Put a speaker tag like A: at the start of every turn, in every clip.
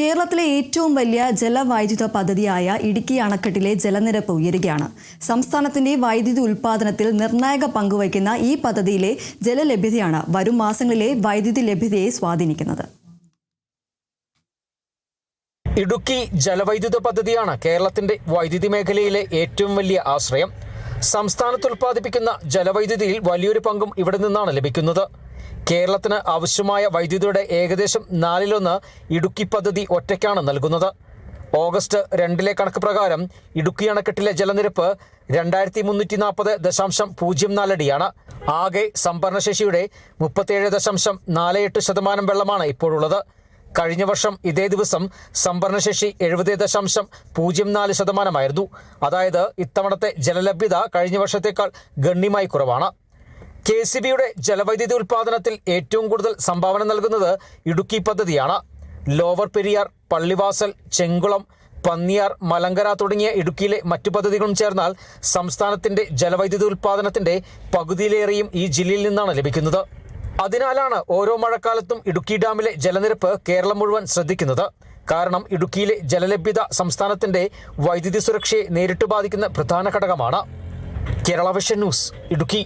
A: കേരളത്തിലെ ഏറ്റവും വലിയ ജലവൈദ്യുത പദ്ധതിയായ ഇടുക്കി അണക്കെട്ടിലെ ജലനിരപ്പ് ഉയരുകയാണ്. സംസ്ഥാനത്തിന്റെ വൈദ്യുതി ഉൽപ്പാദനത്തിൽ നിർണായക പങ്കുവയ്ക്കുന്ന ഈ പദ്ധതിയിലെ ജലലഭ്യതയാണ് വരും മാസങ്ങളിലെ വൈദ്യുതി ലഭ്യതയെ സ്വാധീനിക്കുന്നത്.
B: ഇടുക്കി ജലവൈദ്യുത പദ്ധതിയാണ് കേരളത്തിന്റെ വൈദ്യുതി മേഖലയിലെ ഏറ്റവും വലിയ ആശ്രയം. സംസ്ഥാനത്ത് ഉൽപ്പാദിപ്പിക്കുന്ന ജലവൈദ്യുതിയിൽ വലിയൊരു പങ്കും ഇവിടെ നിന്നാണ് ലഭിക്കുന്നത്. കേരളത്തിന് ആവശ്യമായ വൈദ്യുതിയുടെ ഏകദേശം 1/4 ഇടുക്കി പദ്ധതി ഒറ്റയ്ക്കാണ് നൽകുന്നത്. ഓഗസ്റ്റ് 2 കണക്ക് പ്രകാരം ഇടുക്കി അണക്കെട്ടിലെ ജലനിരപ്പ് 2340.04 അടിയാണ്. ആകെ സംഭരണശേഷിയുടെ 37.48% വെള്ളമാണ് ഇപ്പോഴുള്ളത്. കഴിഞ്ഞ വർഷം ഇതേ ദിവസം സംഭരണശേഷി 70.04% അതായത് ഇത്തവണത്തെ ജലലഭ്യത കഴിഞ്ഞ വർഷത്തേക്കാൾ ഗണ്യമായി കുറവാണ്. KCBയുടെ ജലവൈദ്യുതി ഉൽപ്പാദനത്തിൽ ഏറ്റവും കൂടുതൽ സംഭാവന നൽകുന്നത് ഇടുക്കി പദ്ധതിയാണ്. ലോവർ പെരിയാർ, പള്ളിവാസൽ, ചെങ്കുളം, പന്നിയാർ, മലങ്കര തുടങ്ങിയ ഇടുക്കിയിലെ മറ്റു പദ്ധതികളും ചേർന്നാൽ സംസ്ഥാനത്തിന്റെ ജലവൈദ്യുതി ഉൽപ്പാദനത്തിന്റെ പകുതിയിലേറെയും ഈ ജില്ലയിൽ നിന്നാണ് ലഭിക്കുന്നത്. അതിനാലാണ് ഓരോ മഴക്കാലത്തും ഇടുക്കി ഡാമിലെ ജലനിരപ്പ് കേരളം മുഴുവൻ ശ്രദ്ധിക്കുന്നത്. കാരണം ഇടുക്കിയിലെ ജലലഭ്യത സംസ്ഥാനത്തിന്റെ വൈദ്യുതി സുരക്ഷയെ നേരിട്ട് ബാധിക്കുന്ന പ്രധാന ഘടകമാണ്. Kerala vision news, Idukki.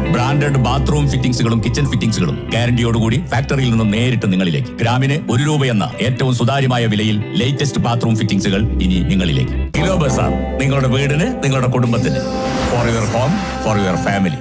C: Branded bathroom ഫിറ്റിംഗ്സുകളും കിച്ചൺ ഫിറ്റിംഗ്സുകളും ഗ്യാരണ്ടിയോടുകൂടി ഫാക്ടറിയിൽ നിന്നും നേരിട്ട് നിങ്ങളിലേക്ക്. ഗ്രാമിന് ₹1 എന്ന ഏറ്റവും സുതാര്യമായ വിലയിൽ ലേറ്റസ്റ്റ് ബാത്റൂം ഫിറ്റിംഗ്സുകൾ ഇനി നിങ്ങളിലേക്ക്. കിലോ ബസാർ, നിങ്ങളുടെ വീടിന്, നിങ്ങളുടെ കുടുംബത്തിന്. For your home, for your family.